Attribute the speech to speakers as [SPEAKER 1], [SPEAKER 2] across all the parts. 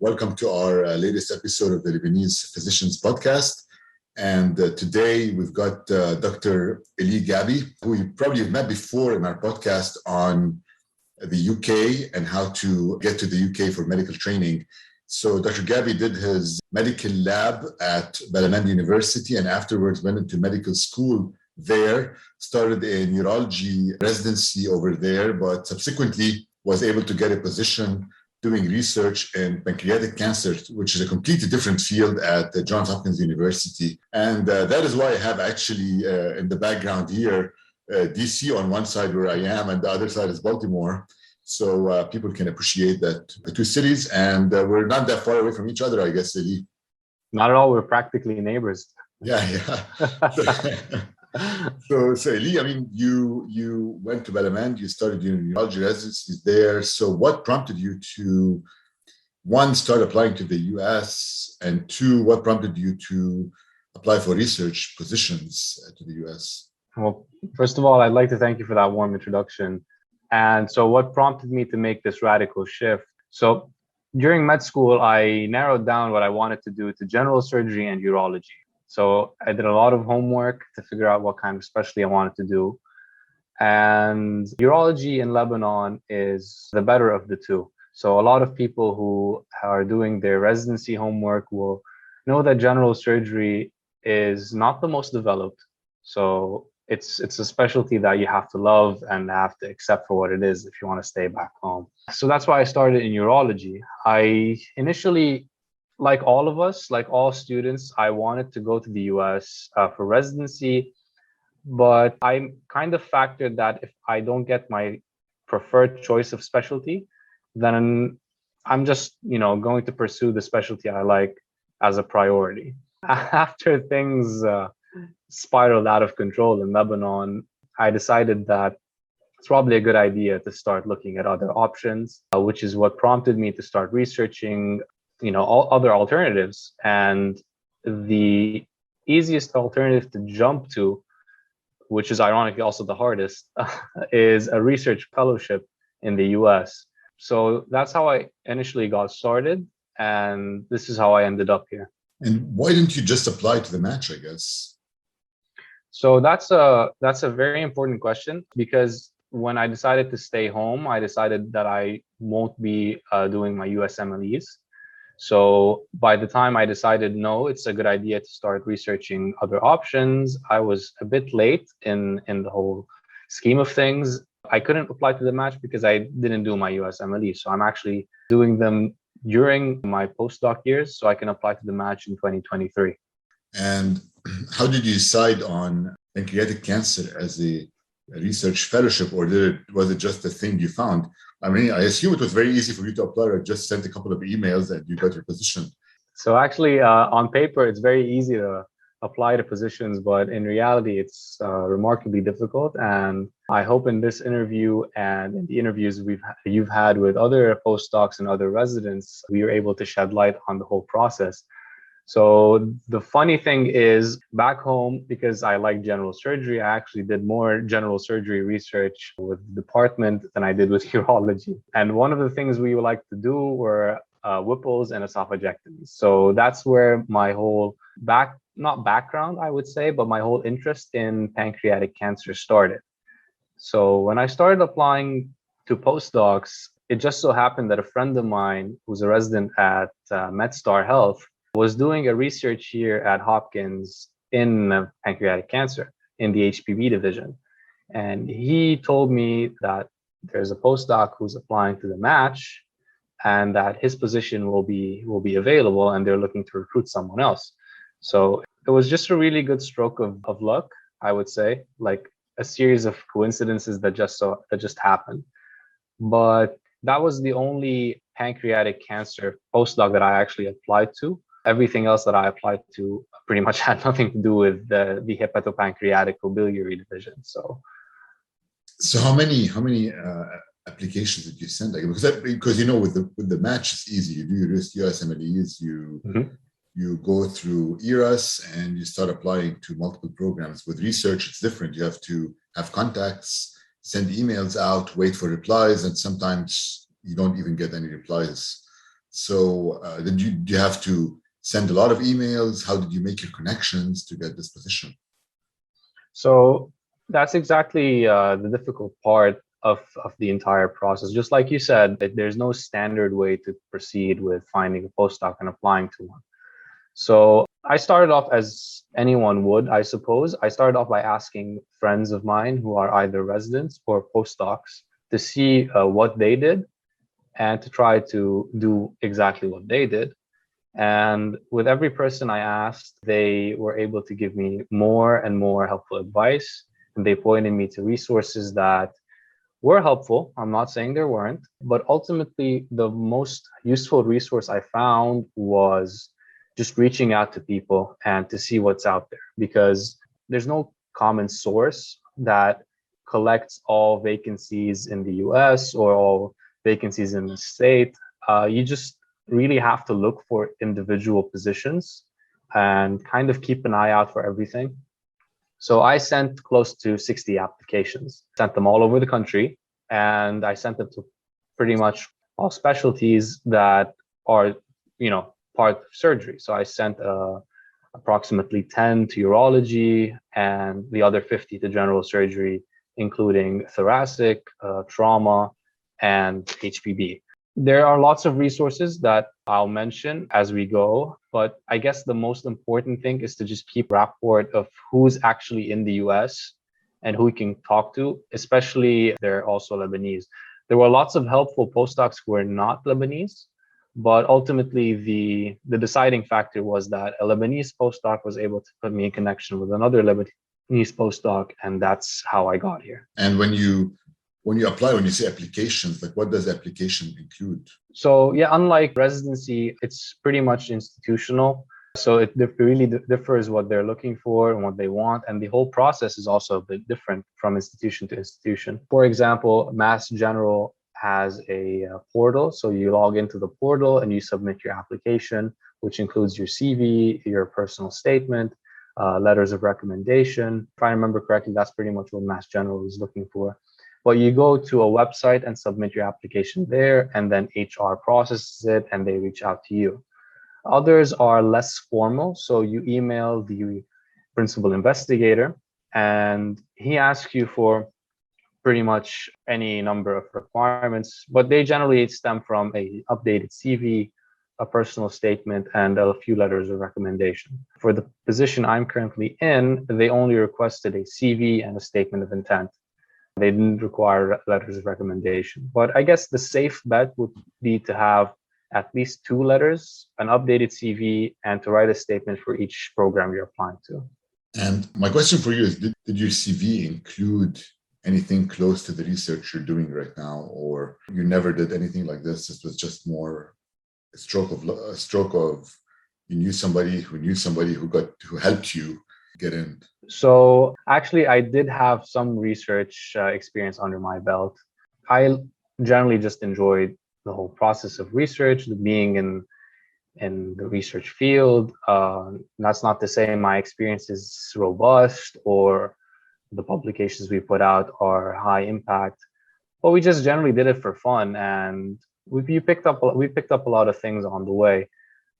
[SPEAKER 1] Welcome to our latest episode of the Lebanese Physicians Podcast. And today we've got Dr. Elie Ghabi, who you probably have met before in our podcast on the UK and how to get to the UK for medical training. So Dr. Ghabi did his medical lab at Lebanese University and afterwards went into medical school there, started a neurology residency over there, but subsequently was able to get a position doing research in pancreatic cancer, which is a completely different field at Johns Hopkins University. And that is why I have actually in the background here, DC on one side where I am and the other side is Baltimore. So people can appreciate that the two cities, and we're not that far away from each other, I guess, Elie.
[SPEAKER 2] Not at all. We're practically neighbors.
[SPEAKER 1] Yeah. So Elie, I mean, you went to Lebanon, you started your neurology residencies there. So what prompted you to, one, start applying to the US, and two, what prompted you to apply for research positions to the US?
[SPEAKER 2] Well, first of all, I'd like to thank you for that warm introduction. And so what prompted me to make this radical shift? So during med school, I narrowed down what I wanted to do to general surgery and urology. So I did a lot of homework to figure out what kind of specialty I wanted to do. And urology in Lebanon is the better of the two. So a lot of people who are doing their residency homework will know that general surgery is not the most developed. So it's a specialty that you have to love and have to accept for what it is if you want to stay back home. So that's why I started in urology. I initially, like all of us, like all students, I wanted to go to the US for residency, but I kind of factored that if I don't get my preferred choice of specialty, then I'm just, going to pursue the specialty I like as a priority. After things spiraled out of control in Lebanon, I decided that it's probably a good idea to start looking at other options, which is what prompted me to start researching all other alternatives. And the easiest alternative to jump to, which is ironically also the hardest, is a research fellowship in the US. So that's how I initially got started. And this is how I ended up here.
[SPEAKER 1] And why didn't you just apply to the match, I guess?
[SPEAKER 2] So that's a very important question, because when I decided to stay home, I decided that I won't be doing my USMLEs. So by the time I decided, no, it's a good idea to start researching other options, I was a bit late in the whole scheme of things. I couldn't apply to the match because I didn't do my USMLE. So I'm actually doing them during my postdoc years, so I can apply to the match in 2023.
[SPEAKER 1] And how did you decide on pancreatic cancer as a research fellowship, or was it just a thing you found? I mean, I assume it was very easy for you to apply, or just sent a couple of emails and you got your position.
[SPEAKER 2] So actually, on paper, it's very easy to apply to positions, but in reality, it's remarkably difficult. And I hope in this interview and in the interviews you've had with other postdocs and other residents, we were able to shed light on the whole process. So the funny thing is, back home, because I like general surgery, I actually did more general surgery research with the department than I did with urology. And one of the things we would like to do were Whipples and esophagectomies. So that's where my whole not background, I would say, but my whole interest in pancreatic cancer started. So when I started applying to postdocs, it just so happened that a friend of mine who's a resident at MedStar Health was doing a research here at Hopkins in pancreatic cancer in the HPV division. And he told me that there's a postdoc who's applying to the match and that his position will be available and they're looking to recruit someone else. So it was just a really good stroke of luck, I would say, like a series of coincidences that just happened. But that was the only pancreatic cancer postdoc that I actually applied to. Everything else that I applied to pretty much had nothing to do with the hepatopancreatic or biliary division. So
[SPEAKER 1] how many applications did you send? Like, because with the match it's easy. You do your USMLEs, you go through ERAS and you start applying to multiple programs. With research, it's different. You have to have contacts, send emails out, wait for replies, and sometimes you don't even get any replies. So did you have to send a lot of emails? How did you make your connections to get this position?
[SPEAKER 2] So that's exactly the difficult part of the entire process. Just like you said, there's no standard way to proceed with finding a postdoc and applying to one. So I started off as anyone would, I suppose. I started off by asking friends of mine who are either residents or postdocs to see what they did and to try to do exactly what they did. And with every person I asked, they were able to give me more and more helpful advice. And they pointed me to resources that were helpful. I'm not saying there weren't, but ultimately, the most useful resource I found was just reaching out to people and to see what's out there, because there's no common source that collects all vacancies in the US or all vacancies in the state. You just really have to look for individual positions and kind of keep an eye out for everything. So I sent close to 60 applications, sent them all over the country, and I sent them to pretty much all specialties that are, part of surgery. So I sent approximately 10 to urology and the other 50 to general surgery, including thoracic, trauma, and HPB. There are lots of resources that I'll mention as we go, but I guess the most important thing is to just keep rapport of who's actually in the US and who we can talk to, especially they're also Lebanese. There were lots of helpful postdocs who were not Lebanese, but ultimately the deciding factor was that a Lebanese postdoc was able to put me in connection with another Lebanese postdoc, and that's how I got here.
[SPEAKER 1] And when you apply, when you say applications, like what does application include?
[SPEAKER 2] So yeah, unlike residency, it's pretty much institutional. So it really differs what they're looking for and what they want. And the whole process is also a bit different from institution to institution. For example, Mass General has a portal. So you log into the portal and you submit your application, which includes your CV, your personal statement, letters of recommendation. If I remember correctly, that's pretty much what Mass General is looking for. But you go to a website and submit your application there, and then HR processes it and they reach out to you. Others are less formal. So you email the principal investigator and he asks you for pretty much any number of requirements, but they generally stem from an updated CV, a personal statement, and a few letters of recommendation. For the position I'm currently in, they only requested a CV and a statement of intent. They didn't require letters of recommendation. But I guess the safe bet would be to have at least 2 letters, an updated CV, and to write a statement for each program you're applying to.
[SPEAKER 1] And my question for you is, did your CV include anything close to the research you're doing right now, or you never did anything like this? It was just more a stroke of you knew somebody who helped you get in.
[SPEAKER 2] So actually, I did have some research experience under my belt. I generally just enjoyed the whole process of research, being in the research field. That's not to say my experience is robust or the publications we put out are high impact, but we just generally did it for fun, and we picked up a lot of things on the way.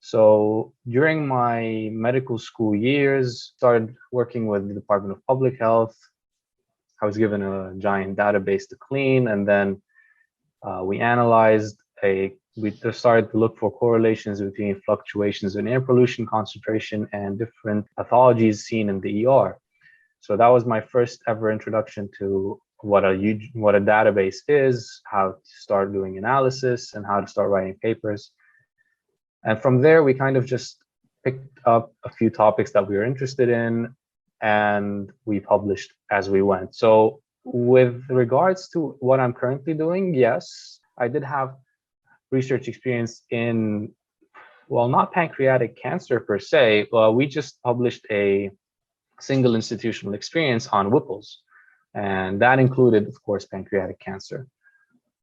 [SPEAKER 2] So during my medical school years, started working with the Department of Public Health. I was given a giant database to clean, and then we just started to look for correlations between fluctuations in air pollution concentration and different pathologies seen in the ER. So that was my first ever introduction to what a database is, how to start doing analysis, and how to start writing papers. And from there, we kind of just picked up a few topics that we were interested in, and we published as we went. So with regards to what I'm currently doing, yes, I did have research experience in, well, not pancreatic cancer per se. We just published a single institutional experience on Whipple's, and that included, of course, pancreatic cancer.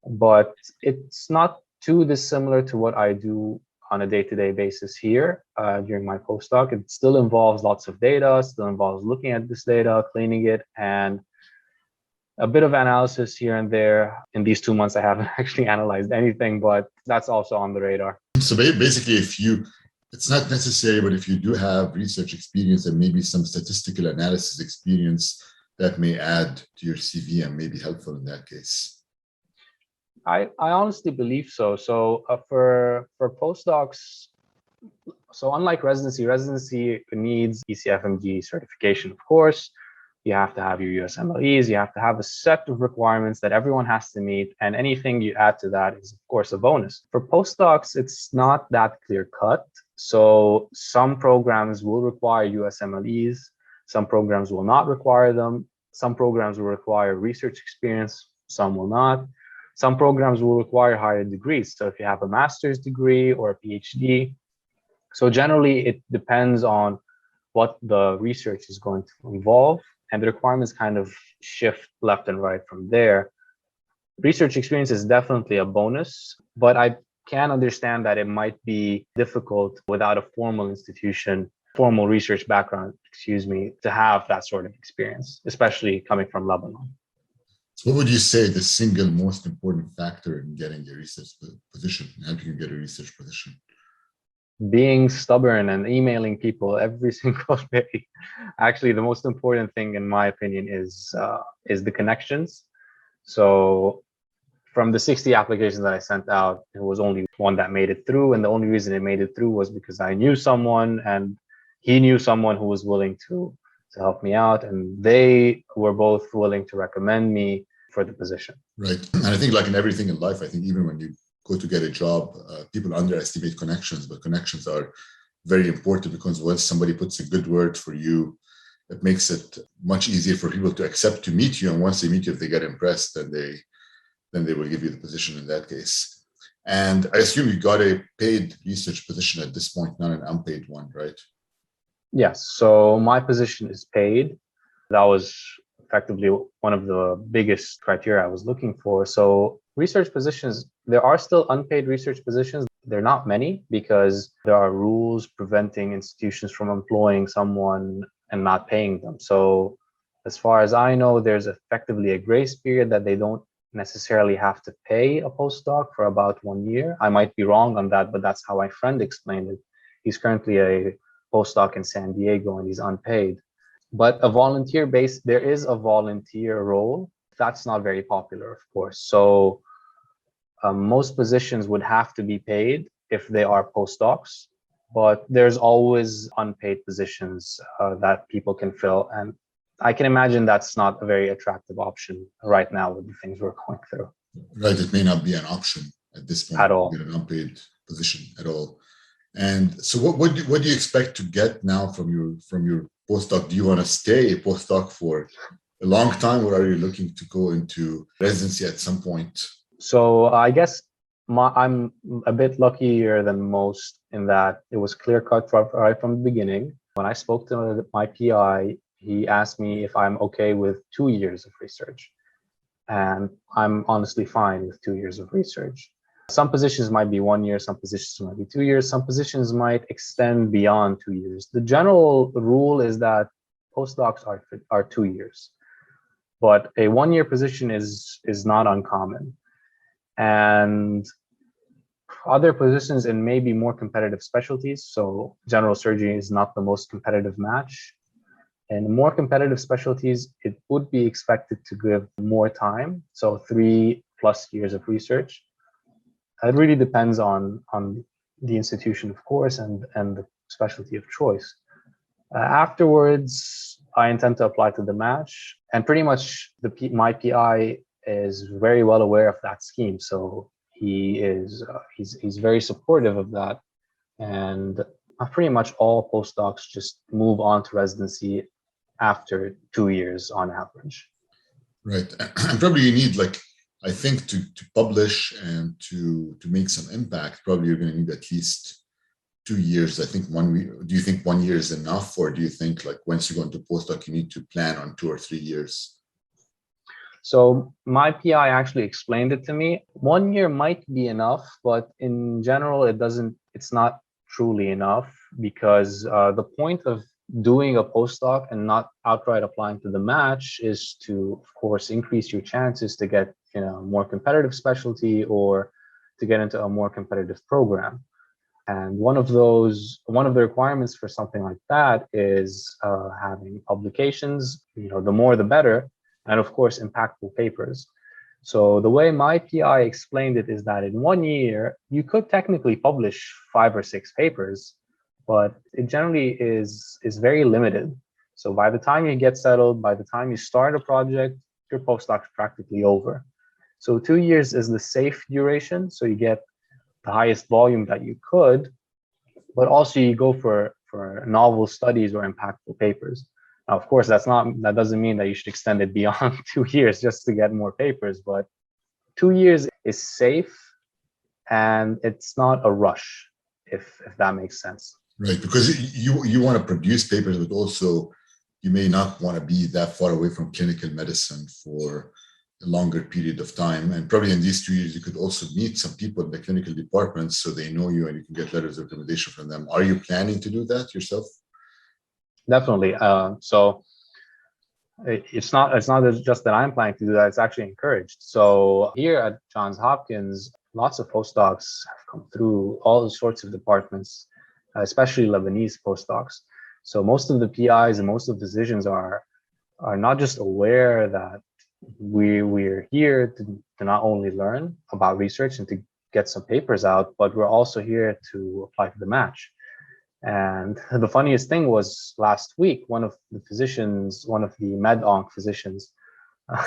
[SPEAKER 2] But it's not too dissimilar to what I do on a day-to-day basis here during my postdoc. It still involves lots of data, still involves looking at this data, cleaning it, and a bit of analysis here and there. In these 2 months, I haven't actually analyzed anything, but that's also on the radar.
[SPEAKER 1] So basically, it's not necessary, but if you do have research experience and maybe some statistical analysis experience, that may add to your CV and may be helpful in that case.
[SPEAKER 2] I honestly believe so. So for postdocs, so unlike residency needs ECFMG certification, of course. You have to have your USMLEs, you have to have a set of requirements that everyone has to meet, and anything you add to that is, of course, a bonus. For postdocs, it's not that clear cut. So some programs will require USMLEs, some programs will not require them, some programs will require research experience, some will not. Some programs will require higher degrees. So if you have a master's degree or a PhD, so generally it depends on what the research is going to involve, and the requirements kind of shift left and right from there. Research experience is definitely a bonus, but I can understand that it might be difficult without a formal research background, to have that sort of experience, especially coming from Lebanon.
[SPEAKER 1] So what would you say the single most important factor in getting a research position, helping you get a research position?
[SPEAKER 2] Being stubborn and emailing people every single day. Actually, the most important thing, in my opinion, is the connections. So from the 60 applications that I sent out, there was only one that made it through. And the only reason it made it through was because I knew someone and he knew someone who was willing to help me out. And they were both willing to recommend me for the position.
[SPEAKER 1] Right. And I think like in everything in life, I think even when you go to get a job, people underestimate connections, but connections are very important, because once somebody puts a good word for you, it makes it much easier for people to accept to meet you. And once they meet you, if they get impressed, then they will give you the position in that case. And I assume you got a paid research position at this point, not an unpaid one, right?
[SPEAKER 2] Yes. So my position is paid. That was effectively one of the biggest criteria I was looking for. So research positions, there are still unpaid research positions. They're not many because there are rules preventing institutions from employing someone and not paying them. So as far as I know, there's effectively a grace period that they don't necessarily have to pay a postdoc for about 1 year. I might be wrong on that, but that's how my friend explained it. He's currently a postdoc in San Diego and he's unpaid. But there is a volunteer role. That's not very popular, of course. So most positions would have to be paid if they are postdocs, but there's always unpaid positions that people can fill. And I can imagine that's not a very attractive option right now with the things we're going through.
[SPEAKER 1] Right. It may not be an option at this point
[SPEAKER 2] at all.
[SPEAKER 1] to get an unpaid position at all. And so what do you expect to get now from your postdoc? Do you want to stay a postdoc for a long time, or are you looking to go into residency at some point?
[SPEAKER 2] So I guess I'm a bit luckier than most in that it was clear cut right from the beginning. When I spoke to my PI, he asked me if I'm okay with 2 years of research. And I'm honestly fine with 2 years of research. Some positions might be 1 year, some positions might be 2 years, some positions might extend beyond 2 years. The general rule is that postdocs are 2 years, but a 1 year position is not uncommon. And other positions in maybe more competitive specialties, so general surgery is not the most competitive match. In more competitive specialties, it would be expected to give more time, so 3+ years of research. It really depends on the institution, of course, and the specialty of choice. Afterwards, I intend to apply to the match, and pretty much my PI is very well aware of that scheme. So he's very supportive of that, and pretty much all postdocs just move on to residency after 2 years on average.
[SPEAKER 1] Right, and probably you need I think to publish and to make some impact, probably you're going to need at least 2 years. I think do you think 1 year is enough, or do you think once you go into postdoc, you need to plan on 2 or 3 years?
[SPEAKER 2] So my PI actually explained it to me. 1 year might be enough, but in general, it's not truly enough, because the point of doing a postdoc and not outright applying to the match is to, of course, increase your chances to get a more competitive specialty or to get into a more competitive program. And one of the requirements for something like that is having publications, the more the better, and of course, impactful papers. So the way my PI explained it is that in 1 year, you could technically publish 5 or 6 papers, but it generally is very limited. So by the time you get settled, by the time you start a project, your postdoc's practically over. So 2 years is the safe duration. So you get the highest volume that you could, but also you go for novel studies or impactful papers. Now, of course, that doesn't mean that you should extend it beyond 2 years just to get more papers, but 2 years is safe and it's not a rush, if that makes sense.
[SPEAKER 1] Right, because you want to produce papers, but also you may not want to be that far away from clinical medicine for a longer period of time. And probably in these 2 years, you could also meet some people in the clinical departments so they know you and you can get letters of recommendation from them. Are you planning to do that yourself?
[SPEAKER 2] Definitely. So it's not just that I'm planning to do that, it's actually encouraged. So here at Johns Hopkins, lots of postdocs have come through all sorts of departments, especially Lebanese postdocs. So most of the PIs and most of the physicians are not just aware that we're here to not only learn about research and to get some papers out, but we're also here to apply for the match. And the funniest thing was last week, one of the med-onc physicians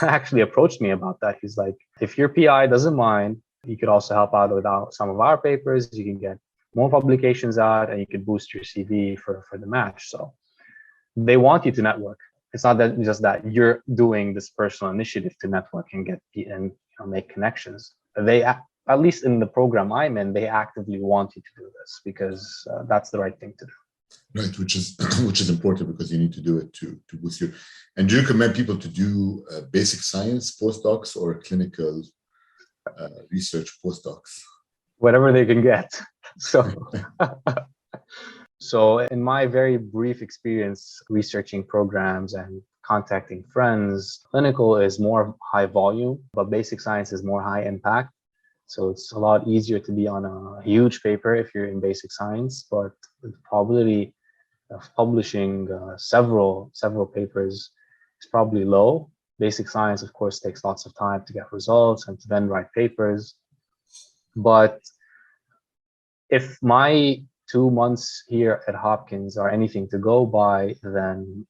[SPEAKER 2] actually approached me about that. He's like, if your PI doesn't mind, you could also help out with some of our papers. You can get more publications out and you could boost your CV for the match. So they want you to network. It's not that just that you're doing this personal initiative to network and make connections. They, at least in the program I'm in, they actively want you to do this because that's the right thing to do.
[SPEAKER 1] Right, which is important because you need to do it to boost your. And do you recommend people to do basic science postdocs or clinical research postdocs?
[SPEAKER 2] Whatever they can get. So in my very brief experience researching programs and contacting friends, clinical is more high volume, but basic science is more high impact. So it's a lot easier to be on a huge paper if you're in basic science, but the probability of publishing several papers is probably low. Basic science, of course, takes lots of time to get results and to then write papers. But if my 2 months here at Hopkins are anything to go by, then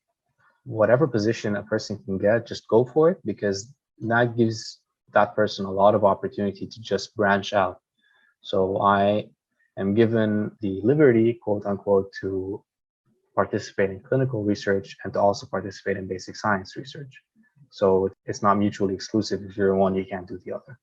[SPEAKER 2] whatever position a person can get, just go for it, because that gives that person a lot of opportunity to just branch out. So I am given the liberty, quote unquote, to participate in clinical research and to also participate in basic science research. So it's not mutually exclusive. If you're one, you can't do the other.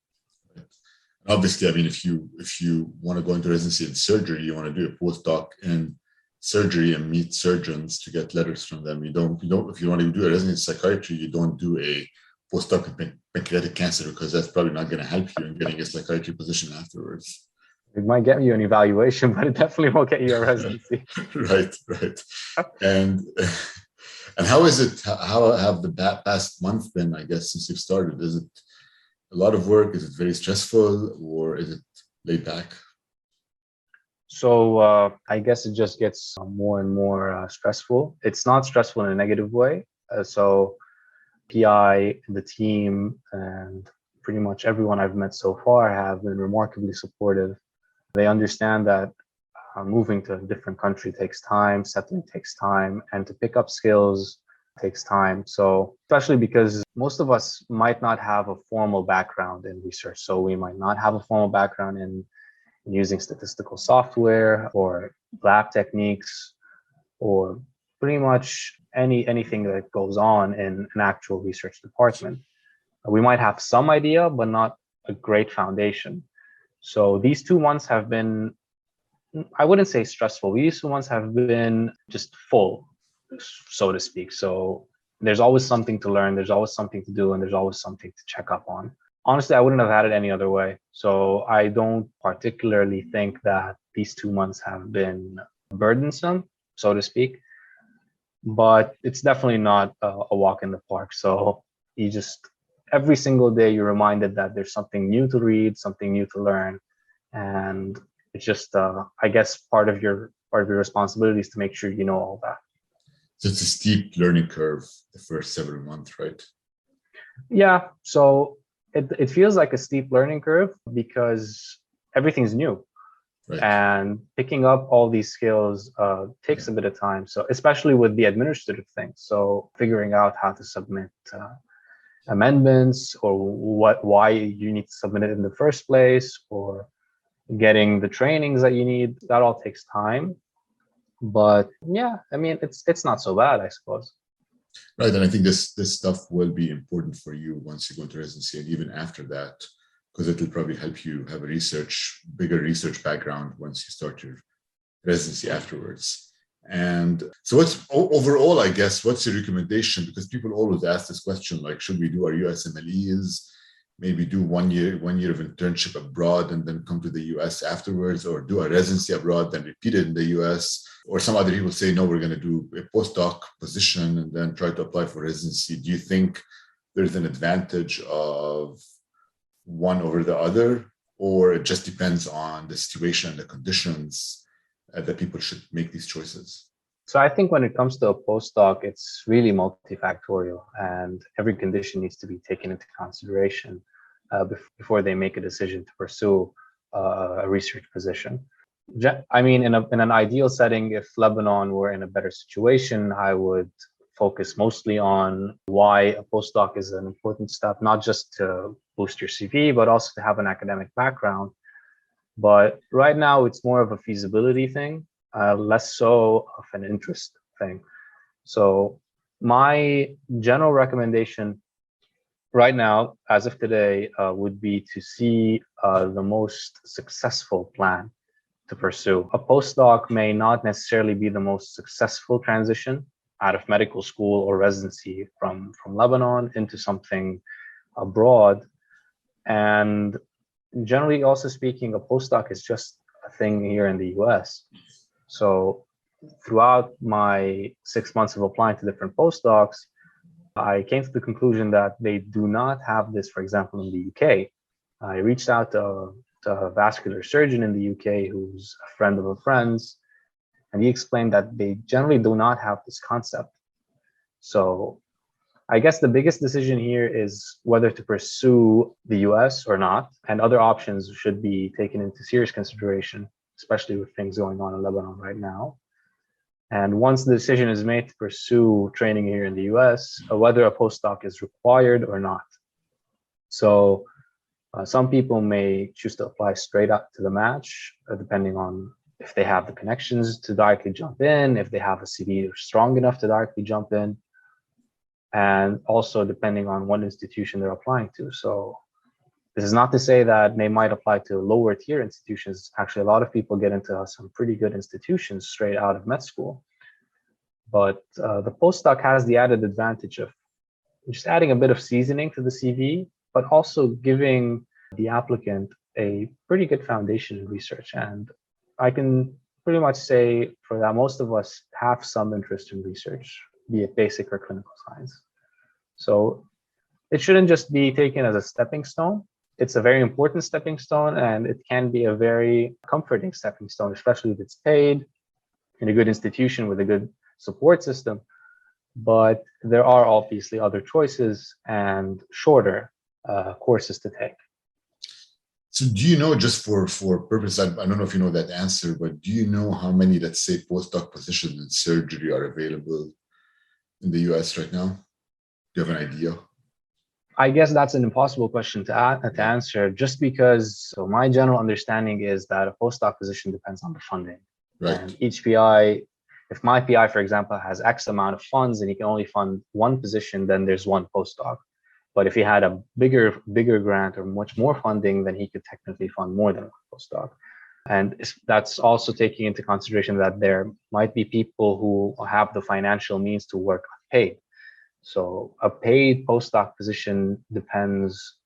[SPEAKER 1] Obviously, I mean, if you want to go into residency in surgery, you want to do a postdoc in surgery and meet surgeons to get letters from them. You don't. If you want to do a residency in psychiatry, you don't do a postdoc in pancreatic cancer, because that's probably not going to help you in getting a psychiatry position afterwards.
[SPEAKER 2] It might get you an evaluation, but it definitely won't get you a residency.
[SPEAKER 1] Right. And how is it? How have the past month been? I guess since you've started, is it a lot of work? Is it very stressful, or is it laid back?
[SPEAKER 2] So I guess it just gets more and more stressful. It's not stressful in a negative way. So PI, the team, and pretty much everyone I've met so far have been remarkably supportive. They understand that moving to a different country takes time, settling takes time, and to pick up skills takes time. So especially because most of us might not have a formal background in research. So we might not have a formal background in using statistical software or lab techniques or pretty much anything that goes on in an actual research department. We might have some idea, but not a great foundation. So these 2 months have been, I wouldn't say stressful. These 2 months have been just full, so to speak. So there's always something to learn, there's always something to do, and there's always something to check up on. Honestly, I wouldn't have had it any other way. So I don't particularly think that these 2 months have been burdensome, so to speak. But it's definitely not a walk in the park. So you just, every single day you're reminded that there's something new to read, something new to learn, and it's just, I guess, part of your responsibility is to make sure you know all that.
[SPEAKER 1] So it's a steep learning curve the first several months, right?
[SPEAKER 2] Yeah. So it feels like a steep learning curve because everything's new.
[SPEAKER 1] Right.
[SPEAKER 2] And picking up all these skills takes a bit of time. So especially with the administrative things. So figuring out how to submit amendments, or why you need to submit it in the first place, or getting the trainings that you need, that all takes time. But yeah, I mean, it's not so bad, I suppose.
[SPEAKER 1] Right. And I think this stuff will be important for you once you go into residency and even after that, because it will probably help you have a bigger research background once you start your residency afterwards. And so overall, I guess, what's your recommendation? Because people always ask this question, like, should we do our USMLEs, maybe do one year of internship abroad and then come to the US afterwards, or do a residency abroad, then repeat it in the US? Or some other people say, no, we're going to do a postdoc position and then try to apply for residency. Do you think there's an advantage of one over the other, or it just depends on the situation and the conditions that people should make these choices?
[SPEAKER 2] So I think when it comes to a postdoc, it's really multifactorial, and every condition needs to be taken into consideration before they make a decision to pursue a research position. I mean, in an ideal setting, if Lebanon were in a better situation, I would focus mostly on why a postdoc is an important step, not just to boost your CV, but also to have an academic background. But right now, it's more of a feasibility thing, less so of an interest thing. So my general recommendation right now, as of today, would be to see the most successful plan to pursue. A postdoc may not necessarily be the most successful transition out of medical school or residency from Lebanon into something abroad. And generally also speaking, a postdoc is just a thing here in the US. So throughout my 6 months of applying to different postdocs, I came to the conclusion that they do not have this, for example, in the UK. I reached out to a vascular surgeon in the UK who's a friend of a friend's, and he explained that they generally do not have this concept. So I guess the biggest decision here is whether to pursue the US or not, and other options should be taken into serious consideration, especially with things going on in Lebanon right now. And once the decision is made to pursue training here in the US, whether a postdoc is required or not. So some people may choose to apply straight up to the match, depending on if they have the connections to directly jump in, if they have a CV strong enough to directly jump in, and also depending on what institution they're applying to. So this is not to say that they might apply to lower tier institutions. Actually, a lot of people get into some pretty good institutions straight out of med school. But the postdoc has the added advantage of just adding a bit of seasoning to the CV, but also giving the applicant a pretty good foundation in research. And I can pretty much say for that most of us have some interest in research, be it basic or clinical science. So it shouldn't just be taken as a stepping stone. It's a very important stepping stone, and it can be a very comforting stepping stone, especially if it's paid in a good institution with a good support system. But there are obviously other choices and shorter courses to take.
[SPEAKER 1] So do you know, just for purpose, I don't know if you know that answer, but do you know how many, let's say, postdoc positions in surgery are available in the US right now? Do you have an idea?
[SPEAKER 2] I guess that's an impossible question to answer, just because my general understanding is that a postdoc position depends on the funding.
[SPEAKER 1] Right.
[SPEAKER 2] And each PI, if my PI, for example, has X amount of funds and he can only fund one position, then there's one postdoc. But if he had a bigger grant or much more funding, then he could technically fund more than one postdoc. And that's also taking into consideration that there might be people who have the financial means to work unpaid. So a paid postdoc position depends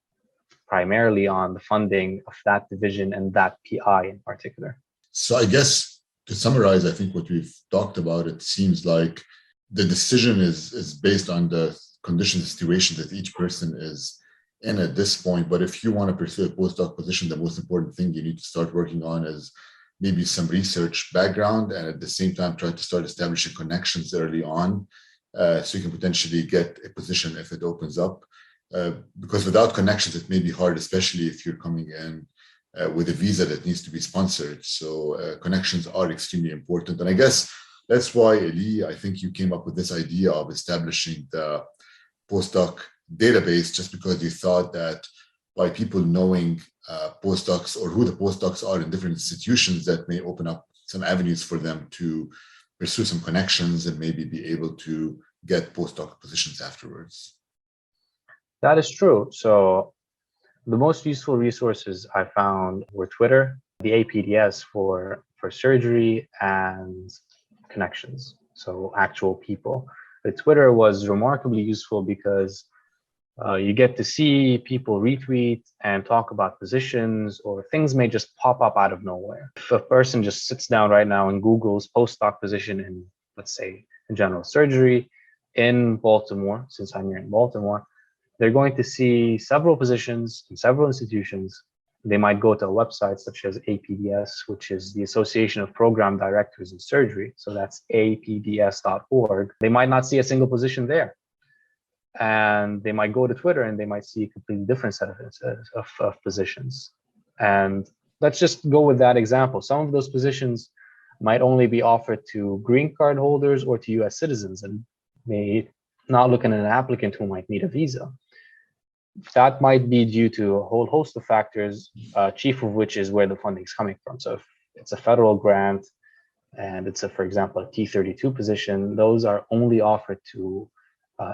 [SPEAKER 2] primarily on the funding of that division and that PI in particular.
[SPEAKER 1] So I guess to summarize, I think what we've talked about, it seems like the decision is based on the condition situation that each person is in at this point. But if you want to pursue a postdoc position, the most important thing you need to start working on is maybe some research background, and at the same time try to start establishing connections early on, so you can potentially get a position if it opens up. Because without connections, it may be hard, especially if you're coming in with a visa that needs to be sponsored. So connections are extremely important. And I guess that's why, Elie, I think you came up with this idea of establishing the postdoc database, just because you thought that by people knowing postdocs or who the postdocs are in different institutions, that may open up some avenues for them to pursue some connections and maybe be able to get postdoc positions afterwards.
[SPEAKER 2] That is true. So the most useful resources I found were Twitter, the APDS for surgery, and connections, so actual people. The Twitter was remarkably useful because you get to see people retweet and talk about positions, or things may just pop up out of nowhere. If a person just sits down right now and Googles postdoc position in, let's say, in general surgery in Baltimore, since I'm here in Baltimore, they're going to see several positions in several institutions. They might go to a website such as APDS, which is the Association of Program Directors in Surgery. So that's apds.org. They might not see a single position there. And they might go to Twitter and they might see a completely different set of positions. And let's just go with that example. Some of those positions might only be offered to green card holders or to US citizens, and may not look at an applicant who might need a visa. That might be due to a whole host of factors, chief of which is where the funding is coming from. So if it's a federal grant and it's, for example, a T32 position, those are only offered to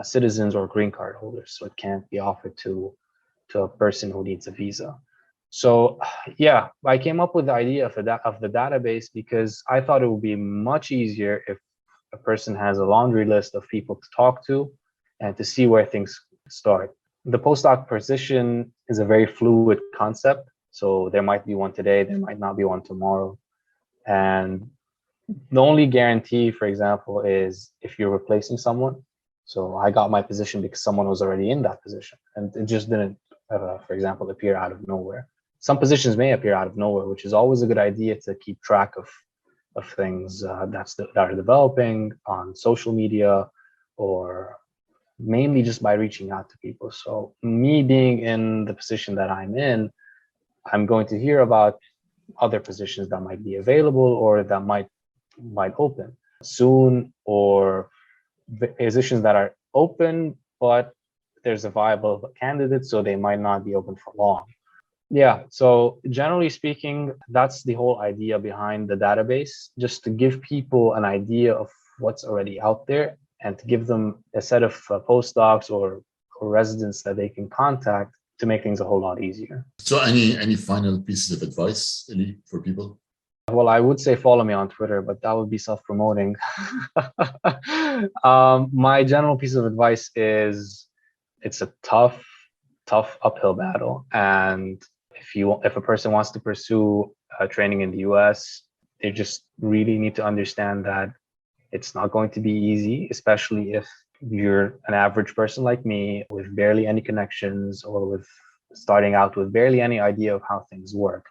[SPEAKER 2] citizens or green card holders. So it can't be offered to a person who needs a visa. So yeah, I came up with the idea of the database because I thought it would be much easier if a person has a laundry list of people to talk to and to see where things start. The postdoc position is a very fluid concept. So there might be one today, there might not be one tomorrow. And the only guarantee, for example, is if you're replacing someone. So I got my position because someone was already in that position, and it just didn't, for example, appear out of nowhere. Some positions may appear out of nowhere, which is always a good idea to keep track of things that are developing on social media, or mainly just by reaching out to people. So me being in the position that I'm in, I'm going to hear about other positions that might be available or that might open soon, or positions that are open, but there's a viable candidate, so they might not be open for long. Yeah, so generally speaking, that's the whole idea behind the database, just to give people an idea of what's already out there and to give them a set of postdocs or residents that they can contact to make things a whole lot easier.
[SPEAKER 1] So any final pieces of advice, Elie, for people?
[SPEAKER 2] Well, I would say follow me on Twitter, but that would be self-promoting. My general piece of advice is it's a tough uphill battle. And if a person wants to pursue training in the US, they just really need to understand that it's not going to be easy, especially if you're an average person like me with barely any connections, or with starting out with barely any idea of how things work.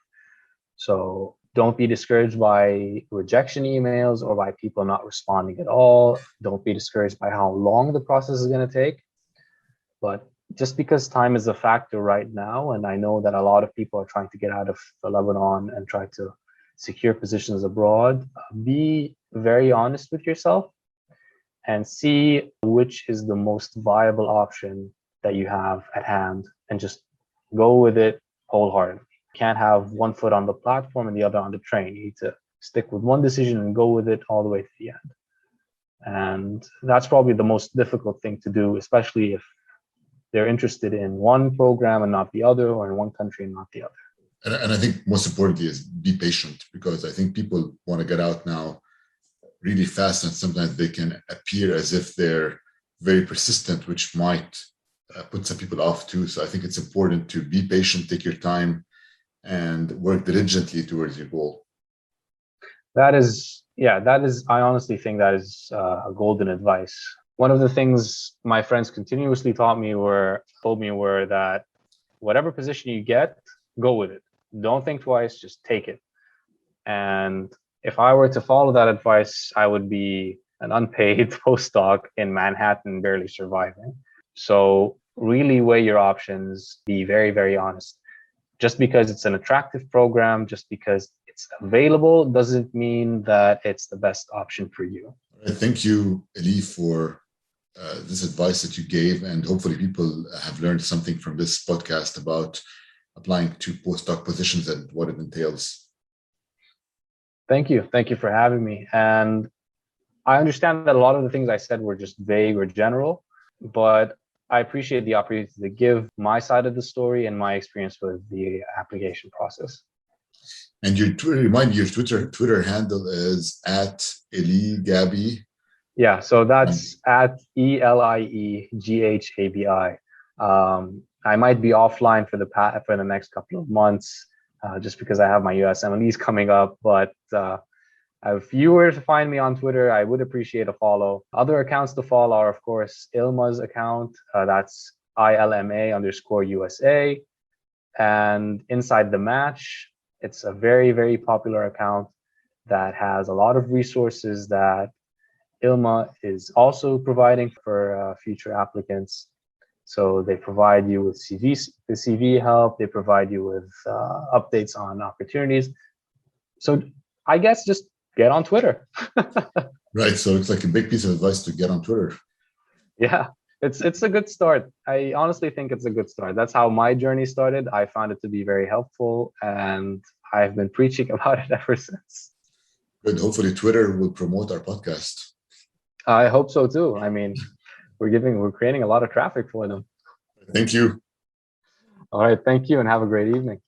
[SPEAKER 2] So don't be discouraged by rejection emails or by people not responding at all. Don't be discouraged by how long the process is going to take. But just because time is a factor right now, and I know that a lot of people are trying to get out of Lebanon and try to secure positions abroad, be very honest with yourself and see which is the most viable option that you have at hand, and just go with it wholeheartedly. You can't have one foot on the platform and the other on the train. You need to stick with one decision and go with it all the way to the end. And that's probably the most difficult thing to do, especially if they're interested in one program and not the other, or in one country and not the other.
[SPEAKER 1] And I think most importantly is be patient, because I think people want to get out now really fast, and sometimes they can appear as if they're very persistent, which might put some people off too. So I think it's important to be patient, take your time, and work diligently towards your goal.
[SPEAKER 2] That is, I honestly think that is golden advice. One of the things my friends continuously told me were that whatever position you get, go with it. Don't think twice, just take it. And if I were to follow that advice, I would be an unpaid postdoc in Manhattan, barely surviving. So really weigh your options, be very, very honest. Just because it's an attractive program, just because it's available, doesn't mean that it's the best option for you.
[SPEAKER 1] Thank you, Elie, for this advice that you gave. And hopefully people have learned something from this podcast about applying to postdoc positions and what it entails.
[SPEAKER 2] Thank you. Thank you for having me. And I understand that a lot of the things I said were just vague or general, but I appreciate the opportunity to give my side of the story and my experience with the application process.
[SPEAKER 1] And your remind me, your Twitter handle is at Elie Ghabi.
[SPEAKER 2] Yeah, so that's at ELIE GHABI. I might be offline for the next couple of months, just because I have my USMLEs coming up. But if you were to find me on Twitter, I would appreciate a follow. Other accounts to follow are, of course, Ilma's account. That's ILMA_USA. And Inside the Match, it's a very, very popular account that has a lot of resources that Ilma is also providing for future applicants. So they provide you with CV help. They provide you with updates on opportunities. So I guess just get on Twitter.
[SPEAKER 1] Right. So it's like a big piece of advice to get on Twitter.
[SPEAKER 2] Yeah, it's a good start. I honestly think it's a good start. That's how my journey started. I found it to be very helpful, and I've been preaching about it ever since.
[SPEAKER 1] Good. Hopefully Twitter will promote our podcast.
[SPEAKER 2] I hope so too. I mean, we're creating a lot of traffic for them.
[SPEAKER 1] Thank you.
[SPEAKER 2] All right. Thank you and have a great evening.